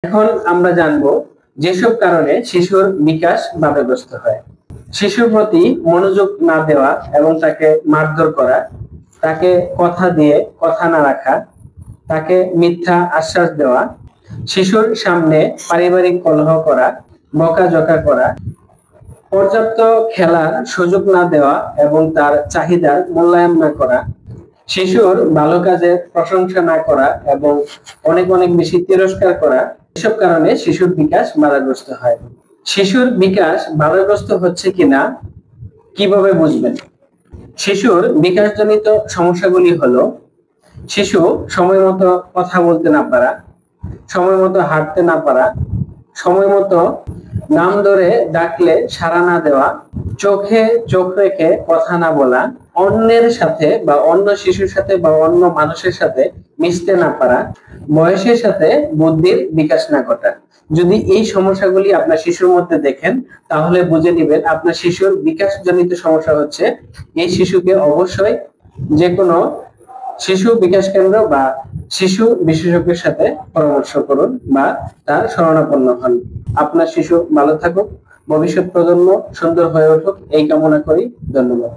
এখন আমরা জানবো যেসব কারণে শিশুর বিকাশ বাধাগ্রস্ত হয়। শিশুর প্রতি মনোযোগ না দেওয়া এবং তাকে মারধর করা, তাকে কথা দিয়ে কথা না রাখা, তাকে মিথ্যা আশ্বাস দেওয়া, শিশুর সামনে পারিবারিক কলহ করা, বকাঝকা করা, পর্যাপ্ত খেলার সুযোগ না দেওয়া এবং তার চাহিদার মূল্যায়ন না করা, শিশুর ভালো কাজের প্রশংসা না করা এবং অনেক অনেক বেশি তিরস্কার করা, এসব কারণে শিশুর বিকাশ বাধাগ্রস্ত হয়। শিশুর বিকাশ বাধাগ্রস্ত হচ্ছে কিনা কিভাবে বুঝবেন? শিশুর বিকাশজনিত সমস্যাগুলি হলো শিশু সময় মতো কথা বলতে না পারা, সময় মতো হাঁটতে না পারা, সময় মতো নাম ধরে ডাকলে সাড়া না দেওয়া, চোখে চোখ রেখে কথা না বলা, অন্যের সাথে বা অন্য শিশুর সাথে বা অন্য মানুষের সাথে মিশতে না পারা, বয়সের সাথে বুদ্ধির বিকাশ না ঘটা। যদি এই সমস্যাগুলি আপনার শিশুর মধ্যে দেখেন তাহলে বুঝে নিবেন আপনার শিশুর বিকাশজনিত সমস্যা হচ্ছে। এই শিশুকে অবশ্যই যে কোনো শিশু বিকাশ কেন্দ্র বা শিশু বিশেষজ্ঞের সাথে পরামর্শ করুন বা তার শরণাপন্ন হন। আপনার শিশু ভালো থাকুক, ভবিষ্যৎ প্রজন্ম সুন্দর হয়ে উঠুক এই কামনা করি। ধন্যবাদ।